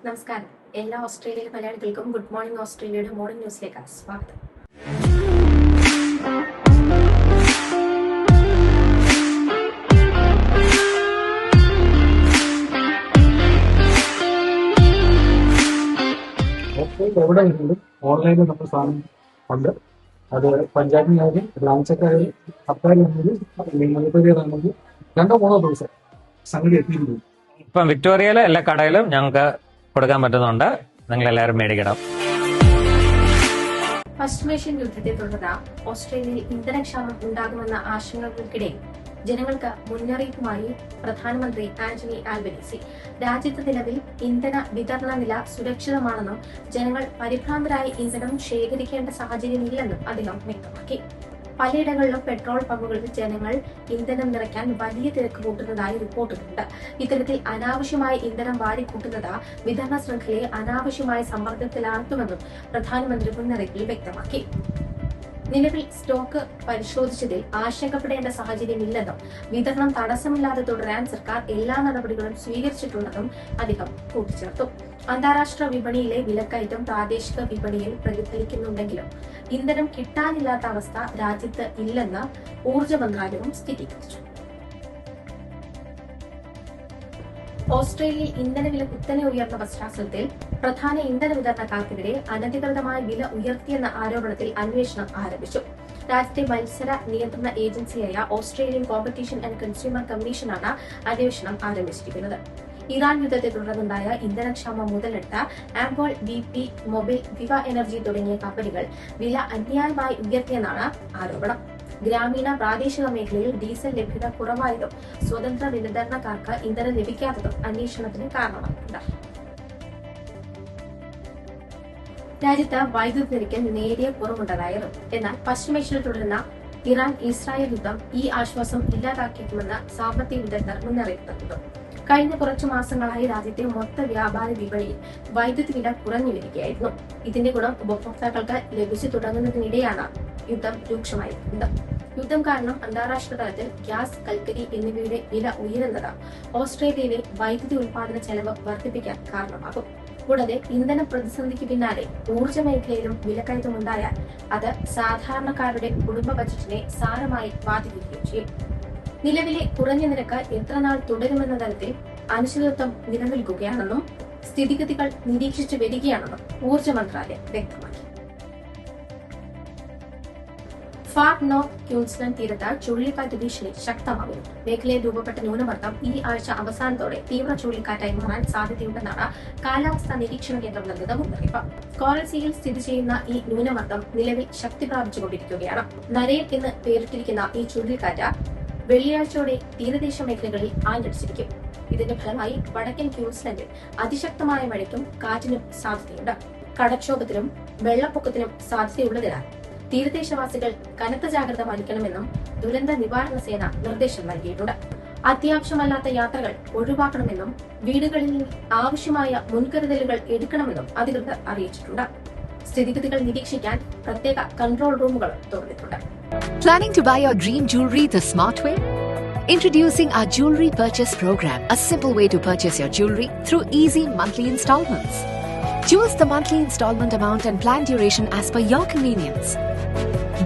നമസ്കാരം. എല്ലാ ഓസ്ട്രേലിയയിലെ മലയാളികൾക്കും ഗുഡ് മോർണിംഗ് ഓസ്ട്രേലിയയുടെ മോർണിംഗ് ന്യൂസിലേക്ക് സ്വാഗതം. എവിടെ വരുന്നത് ഓൺലൈനിൽ നമ്മൾ സാധനം ഉണ്ട്. അത് പഞ്ചായത്തിനായാലും ബ്രാഞ്ചൊക്കെ ആയാലും സർക്കാരിലാണെങ്കിൽ രണ്ടോ മൂന്നോ ദിവസം സംഗതി എത്തിയിരുന്നു. ഇപ്പം വിക്ടോറിയയിലെ എല്ലാ കടയിലും ഞങ്ങൾക്ക് കൊടുക്കാൻ പറ്റുന്നുണ്ട്. നിങ്ങൾ എല്ലാവരും മേടിക്കണം. പശ്ചിമേഷ്യൻ യുദ്ധത്തെ തുടർന്ന് ഓസ്ട്രേലിയയിൽ ഇന്ധനക്ഷാമം ഉണ്ടാകുമെന്ന ആശങ്കകൾക്കിടയിൽ ജനങ്ങൾക്ക് മുന്നറിയിപ്പുമായി പ്രധാനമന്ത്രി ആന്റണി ആൽബനീസി. രാജ്യത്ത് നിലവിൽ ഇന്ധന വിതരണ നില സുരക്ഷിതമാണെന്നും ജനങ്ങൾ പരിഭ്രാന്തരായി ഇന്ധനം ശേഖരിക്കേണ്ട സാഹചര്യമില്ലെന്നും അദ്ദേഹം വ്യക്തമാക്കി. പലയിടങ്ങളിലും പെട്രോൾ പമ്പുകളിൽ ജനങ്ങൾ ഇന്ധനം നിറയ്ക്കാൻ വലിയ തിരക്ക് കൂട്ടുന്നതായി റിപ്പോർട്ടുകളുണ്ട്. ഇത്തരത്തിൽ അനാവശ്യമായി ഇന്ധനം വാരിക്കൂട്ടുന്നത് വിതരണ ശൃംഖലയെ അനാവശ്യമായ സമ്മർദ്ദത്തിലാഴ്ത്തുമെന്നും പ്രധാനമന്ത്രി മുന്നറിയിപ്പിൽ വ്യക്തമാക്കി. നിലവിൽ സ്റ്റോക്ക് പരിശോധിച്ചതിൽ ആശങ്കപ്പെടേണ്ട സാഹചര്യമില്ലെന്നും വിതരണം തടസ്സമില്ലാതെ തുടരാൻ സർക്കാർ എല്ലാ നടപടികളും സ്വീകരിച്ചിട്ടുണ്ടെന്നും അദ്ദേഹം കൂട്ടിച്ചേർത്തു. അന്താരാഷ്ട്ര വിപണിയിലെ വിലക്കയറ്റം പ്രാദേശിക വിപണിയിൽ പ്രതിഫലിക്കുന്നുണ്ടെങ്കിലും ഇന്ധനം കിട്ടാനില്ലാത്ത അവസ്ഥ രാജ്യത്ത് ഇല്ലെന്ന് ഊർജ്ജ മന്ത്രാലയവും സ്ഥിരീകരിച്ചു. ഓസ്ട്രേലിയയിൽ ഇന്ധനവില കുത്തനെ ഉയർന്ന പശ്ചാത്തലത്തിൽ പ്രധാന ഇന്ധന വിതരണക്കാർക്കെതിരെ അനധികൃതമായ വില ഉയർത്തിയെന്ന ആരോപണത്തിൽ അന്വേഷണം ആരംഭിച്ചു. രാജ്യത്തെ മത്സര നിയന്ത്രണ ഏജൻസിയായ ഓസ്ട്രേലിയൻ കോമ്പറ്റീഷൻ ആൻഡ് കൺസ്യൂമർ കമ്മീഷനാണ് അന്വേഷണം ആരംഭിച്ചിരിക്കുന്നത്. ഇറാൻ യുദ്ധത്തെ തുടർന്നുണ്ടായ ഇന്ധനക്ഷാമം മുതലെടുത്ത ആംബോൾ, BP, മൊബൈൽ, വിവ എനർജി തുടങ്ങിയ കമ്പനികൾ വില അന്യായമായി ഉയർത്തിയെന്നാണ് ആരോപണം. ഗ്രാമീണ പ്രാദേശിക മേഖലയിൽ ഡീസൽ ലഭ്യത കുറവായതും സ്വതന്ത്ര വിതരണക്കാർക്ക് ഇന്ധനം ലഭിക്കാത്തതും അന്വേഷണത്തിന് കാരണമായിട്ടുണ്ട്. രാജ്യത്ത് വൈദ്യുതി നിരക്കിൽ നേരിയ കുറവുണ്ടായിരുന്നു. എന്നാൽ പശ്ചിമേഷ്യയിൽ തുടരുന്ന ഇറാൻ-ഇസ്രായേൽ യുദ്ധം ഈ ആശ്വാസം ഇല്ലാതാക്കിയേക്കുമെന്ന് സാമ്പത്തിക വിദഗ്ധർ മുന്നറിയിപ്പ് നൽകുന്നു. കഴിഞ്ഞ കുറച്ചു മാസങ്ങളായി രാജ്യത്തെ മൊത്ത വ്യാപാര വിപണിയിൽ വൈദ്യുതി വില കുറഞ്ഞു വരികയായിരുന്നു. ഇതിന്റെ ഗുണം ഉപഭോക്താക്കൾക്ക് ലഭിച്ചു തുടങ്ങുന്നതിനിടെയാണ് യുദ്ധം രൂക്ഷമായിരിക്കുന്നത്. യുദ്ധം കാരണം അന്താരാഷ്ട്ര തലത്തിൽ ഗ്യാസ്, കൽക്കരി എന്നിവയുടെ വില ഉയരുന്നത് ഓസ്ട്രേലിയയിലെ വൈദ്യുതി ഉൽപാദന ചെലവ് വർദ്ധിപ്പിക്കാൻ കാരണമാകും. കൂടാതെ ഇന്ധന പ്രതിസന്ധിക്ക് പിന്നാലെ ഊർജ്ജ മേഖലയിലും വിലക്കയറ്റമുണ്ടായാൽ അത് സാധാരണക്കാരുടെ കുടുംബ ബജറ്റിനെ സാരമായി ബാധിക്കുകയും ചെയ്യും. നിലവിലെ കുറഞ്ഞ നിരക്ക് എത്രനാൾ തുടരുമെന്ന തരത്തിൽ അനിശ്ചിതത്വം നിലനിൽക്കുകയാണെന്നും സ്ഥിതിഗതികൾ നിരീക്ഷിച്ചു വരികയാണെന്നും ഊർജ്ജ മന്ത്രാലയം വ്യക്തമാക്കി. ഫാർ നോർത്ത് ക്യൂൻസ്ലൻഡ് തീരത്ത് ചുഴലിക്കാറ്റ് ഭീഷണി ശക്തമാകുന്നു. മേഖലയിൽ രൂപപ്പെട്ട ന്യൂനമർദ്ദം ഈ ആഴ്ച അവസാനത്തോടെ തീവ്ര ചുഴലിക്കാറ്റായി മാറാൻ സാധ്യതയുണ്ടെന്നാണ് കാലാവസ്ഥാ നിരീക്ഷണ കേന്ദ്രം നൽകുന്ന മുന്നറിയിപ്പ്. കോറൽ സീയിൽ സ്ഥിതി ചെയ്യുന്ന ഈ ന്യൂനമർദ്ദം നിലവിൽ ശക്തി പ്രാപിച്ചുകൊണ്ടിരിക്കുകയാണ്. നരേൻ എന്ന് പേരിട്ടിരിക്കുന്ന ഈ ചുഴലിക്കാറ്റ് വെള്ളിയാഴ്ചയോടെ തീരദേശ മേഖലകളിൽ ആഞ്ഞടിച്ചിരിക്കും. ഇതിന്റെ ഫലമായി വടക്കൻ ക്യൂൻസ്ലൻഡിൽ അതിശക്തമായ മഴയ്ക്കും കാറ്റിനും സാധ്യതയുണ്ട്. കടക്ഷോഭത്തിനും വെള്ളപ്പൊക്കത്തിനും സാധ്യതയുള്ളതിനാൽ തീരദേശവാസികൾ കനത്ത ജാഗ്രത പാലിക്കണമെന്നും ദുരന്ത നിവാരണ സേന നിർദ്ദേശം നൽകിയിട്ടുണ്ട്. അത്യാവശ്യമല്ലാത്ത യാത്രകൾ ഒഴിവാക്കണമെന്നും വീടുകളിൽ ആവശ്യമായ മുൻകരുതലുകൾ എടുക്കണമെന്നും അധികൃതർ അറിയിച്ചിട്ടുണ്ട്. സ്ഥിതിഗതികൾ നിരീക്ഷിക്കാൻ പ്രത്യേക കൺട്രോൾ റൂമുകൾ തുറന്നിട്ടുണ്ട്. Planning to buy your dream jewelry the smart way? Introducing our Jewelry Purchase Program, a simple way to purchase your jewelry through easy monthly installments. Choose the monthly installment amount and plan duration as per your convenience.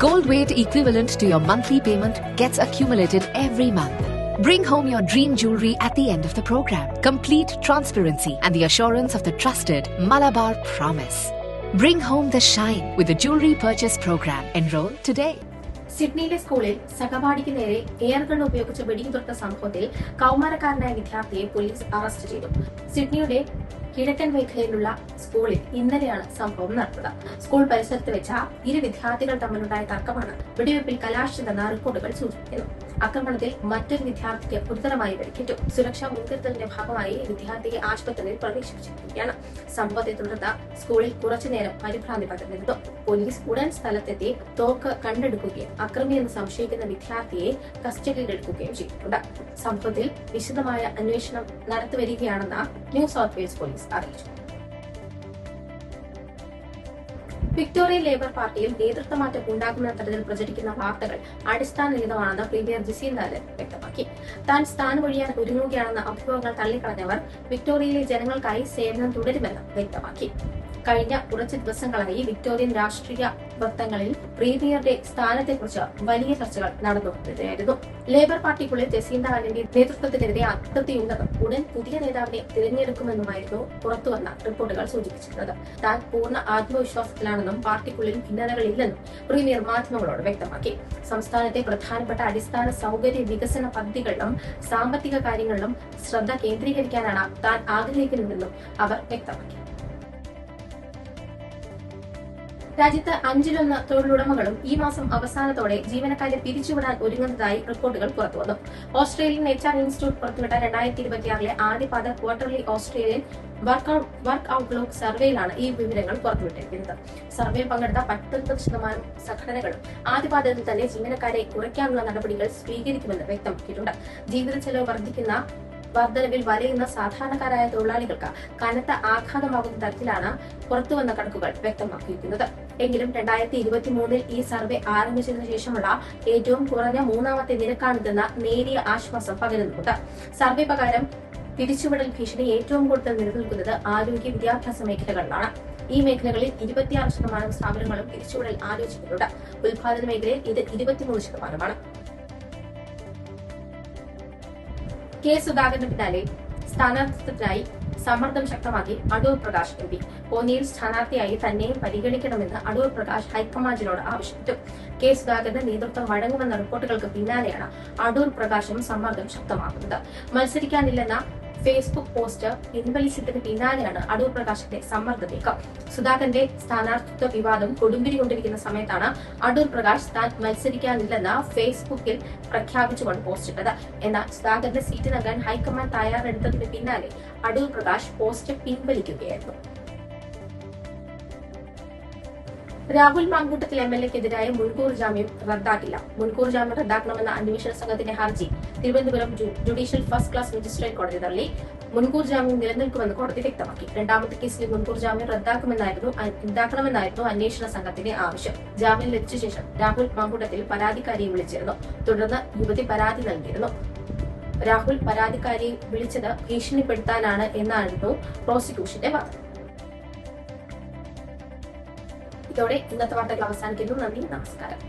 Gold weight equivalent to your monthly payment gets accumulated every month. Bring home your dream jewelry at the end of the program. Complete transparency and the assurance of the trusted Malabar Promise. Bring home the shine with the Jewelry Purchase Program. Enroll today. സിഡ്നിയിലെ സ്കൂളിൽ സഹപാഠിക്ക് നേരെ air gun ഉപയോഗിച്ച് വെടിയുതിർത്ത സംഭവത്തിൽ കൌമാരക്കാരനായ വിദ്യാർത്ഥിയെ police arrest ചെയ്തു. സിഡ്നിയുടെ കിഴക്കൻ മേഖലയിലുള്ള സ്കൂളിൽ ഇന്നലെയാണ് സംഭവം നടന്നത്. സ്കൂൾ പരിസരത്ത് വെച്ച ഇരു വിദ്യാർത്ഥികൾ തമ്മിലുണ്ടായ തർക്കമാണ് വെടിവെപ്പിൽ കലാശിച്ചതെന്ന റിപ്പോർട്ടുകൾ സൂചിപ്പിക്കുന്നു. ആക്രമണത്തിൽ മറ്റൊരു വിദ്യാർത്ഥിക്ക് ഗുരുതരമായി പരിക്കേറ്റു. സുരക്ഷാ മുൻകരുതലിന്റെ ഭാഗമായി വിദ്യാർത്ഥിയെ ആശുപത്രിയിൽ പ്രവേശിപ്പിച്ചിരിക്കുകയാണ്. സംഭവത്തെ തുടർന്ന് സ്കൂളിൽ കുറച്ചുനേരം പരിഭ്രാന്തി പടർന്നിരുന്നു. പോലീസ് ഉടൻ സ്ഥലത്തെത്തി തോക്ക് കണ്ടെടുക്കുകയും അക്രമിയെന്ന് സംശയിക്കുന്ന വിദ്യാർത്ഥിയെ കസ്റ്റഡിയിലെടുക്കുകയും ചെയ്തിട്ടുണ്ട്. സംഭവത്തിൽ വിശദമായ അന്വേഷണം നടത്തിവരികയാണെന്ന് ന്യൂ സൗത്ത് വെയിൽസ് പോലീസ് അറിയിച്ചു. വിക്ടോറിയൻ ലേബർ പാർട്ടിയിൽ നേതൃത്വമാറ്റം ഉണ്ടാകുന്ന തരത്തിൽ പ്രചരിക്കുന്ന വാർത്തകൾ അടിസ്ഥാനരഹിതമാണെന്ന് പ്രീമിയർ ജസീന്ത ആർഡൻ വ്യക്തമാക്കി. താൻ സ്ഥാനമൊഴിയാൻ ഒരുങ്ങുകയാണെന്ന അഭ്യൂഹങ്ങൾ തള്ളിക്കളഞ്ഞവർ വിക്ടോറിയയിലെ ജനങ്ങൾക്കായി സേവനം തുടരുമെന്ന് വ്യക്തമാക്കി. കഴിഞ്ഞ കുറച്ച് ദിവസങ്ങളായി വിക്ടോറിയൻ രാഷ്ട്രീയ വൃത്തങ്ങളിൽ പ്രീമിയറുടെ സ്ഥാനത്തെക്കുറിച്ച് വലിയ ചർച്ചകൾ നടന്നുവരികയായിരുന്നു. ലേബർ പാർട്ടിക്കുള്ളിൽ ജസീന്ത ആർഡന്റെ നേതൃത്വത്തിനെതിരെ അതൃപ്തിയുണ്ടെന്നും ഉടൻ പുതിയ നേതാവിനെ തിരഞ്ഞെടുക്കുമെന്നുമായിരുന്നു പുറത്തുവന്ന റിപ്പോർട്ടുകൾ സൂചിപ്പിച്ചിരുന്നത്. താൻ പൂർണ്ണ ആത്മവിശ്വാസത്തിലാണെന്നും പാർട്ടിക്കുള്ളിൽ ഭിന്നതകളില്ലെന്നും പ്രീമിയർ മാധ്യമങ്ങളോട് വ്യക്തമാക്കി. സംസ്ഥാനത്തെ പ്രധാനപ്പെട്ട അടിസ്ഥാന സൗകര്യ വികസന പദ്ധതികളിലും സാമ്പത്തിക കാര്യങ്ങളിലും ശ്രദ്ധ കേന്ദ്രീകരിക്കാനാണ് താൻ ആഗ്രഹിക്കുന്നതെന്നും അവർ വ്യക്തമാക്കി. രാജ്യത്ത് 5-1 തൊഴിലുടമകളും ഈ മാസം അവസാനത്തോടെ ജീവനക്കാരെ പിരിച്ചുവിടാൻ ഒരുങ്ങുന്നതായി റിപ്പോർട്ടുകൾ പുറത്തുവന്നു. ഓസ്ട്രേലിയൻ HR ഇൻസ്റ്റിറ്റ്യൂട്ട് പുറത്തുവിട്ട 2026 ആദ്യപാദ ക്വാർട്ടർലി ഓസ്ട്രേലിയൻ വർക്ക് ഔട്ട്ലുക്ക് സർവേയിലാണ് ഈ വിവരങ്ങൾ പുറത്തുവിട്ടിരിക്കുന്നത്. സർവേയിൽ പങ്കെടുത്ത 19% സംഘടനകളും ആദ്യപാദത്തിൽ തന്നെ ജീവനക്കാരെ കുറയ്ക്കാനുള്ള നടപടികൾ സ്വീകരിക്കുമെന്ന് വ്യക്തമാക്കിയിട്ടുണ്ട്. ജീവിത ചെലവ് വർധനവിൽ വലയുന്ന സാധാരണക്കാരായ തൊഴിലാളികൾക്ക് കനത്ത ആഘാതമാകുന്ന തരത്തിലാണ് പുറത്തുവന്ന കണക്കുകൾ വ്യക്തമാക്കിയിരിക്കുന്നത്. എങ്കിലും 2023 ഈ സർവേ ആരംഭിച്ചതിനു ശേഷമുള്ള ഏറ്റവും കുറഞ്ഞ മൂന്നാമത്തെ നിരക്കാണിതെന്ന നേരിയ ആശ്വാസം പകരുന്നുണ്ട്. സർവേ പ്രകാരം പിരിച്ചുവിടൽ ഭീഷണി ഏറ്റവും കൂടുതൽ നിലനിൽക്കുന്നത് ആരോഗ്യ വിദ്യാഭ്യാസ മേഖലകളിലാണ്. ഈ മേഖലകളിൽ 26% സ്ഥാപനങ്ങളും പിരിച്ചുവിടൽ ആലോചിക്കുന്നുണ്ട്. ഉൽപാദന മേഖലയിൽ ഇത് 23%. കെ സുധാകരന് പിന്നാലെ സ്ഥാനാർത്ഥിത്വത്തിനായി സമ്മർദ്ദം ശക്തമാക്കി അടൂർ പ്രകാശ് MP. കോന്നിയിൽ സ്ഥാനാർത്ഥിയായി തന്നെയും പരിഗണിക്കണമെന്ന് അടൂർ പ്രകാശ് ഹൈക്കമാൻഡിനോട് ആവശ്യപ്പെട്ടു. കെ സുധാകരന് നേതൃത്വം വഴങ്ങുമെന്ന റിപ്പോർട്ടുകൾക്ക് പിന്നാലെയാണ് അടൂർ പ്രകാശും സമ്മർദ്ദം ശക്തമാക്കുന്നത്. മത്സരിക്കാനില്ലെന്ന ഫേസ്ബുക്ക് പോസ്റ്റ് പിൻവലിച്ചതിന് പിന്നാലെയാണ് അടൂർ പ്രകാശിന്റെ സമ്മർദ്ദ നീക്കം. സുധാകരന്റെ സ്ഥാനാർത്ഥിത്വ വിവാദം കൊടുമ്പിരികൊണ്ടിരിക്കുന്ന സമയത്താണ് അടൂർ പ്രകാശ് താൻ മത്സരിക്കാനില്ലെന്ന് ഫേസ്ബുക്കിൽ പ്രഖ്യാപിച്ചുകൊണ്ട് പോസ്റ്റിട്ടത്. എന്നാൽ സുധാകരന്റെ സീറ്റ് നൽകാൻ ഹൈക്കമാൻഡ് തയ്യാറെടുത്തതിന് പിന്നാലെ അടൂർ പ്രകാശ് പോസ്റ്റ് പിൻവലിക്കുകയായിരുന്നു. രാഹുൽ മാങ്കൂട്ടത്തിൽ MLA-ക്കെതിരായ മുൻകൂർ ജാമ്യം റദ്ദാക്കില്ല. മുൻകൂർ ജാമ്യം റദ്ദാക്കണമെന്ന അന്വേഷണ സംഘത്തിന്റെ ഹർജി Thiruvananthapuram judicial first class magistrate കോടതി തള്ളി. മുൻകൂർ ജാമ്യം നിലനിൽക്കുമെന്ന് കോടതി വ്യക്തമാക്കി. രണ്ടാമത്തെ കേസിൽ മുൻകൂർ ജാമ്യം റദ്ദാക്കണമെന്നായിരുന്നു അന്വേഷണ സംഘത്തിന്റെ ആവശ്യം. ജാമ്യം ലഭിച്ച ശേഷം രാഹുൽ മാങ്കൂട്ടത്തിൽ പരാതിക്കാരിയെ വിളിച്ചിരുന്നു. തുടർന്ന് യുവതി പരാതി നൽകിയിരുന്നു. രാഹുൽ പരാതിക്കാരിയെ വിളിച്ചത് ഭീഷണിപ്പെടുത്താനാണ് എന്നായിരുന്നു പ്രോസിക്യൂഷന്റെ വാദം. ഇതോടെ ഇന്നത്തെ വാർത്തകൾ അവസാനിക്കുന്നു. നന്ദി, നമസ്കാരം.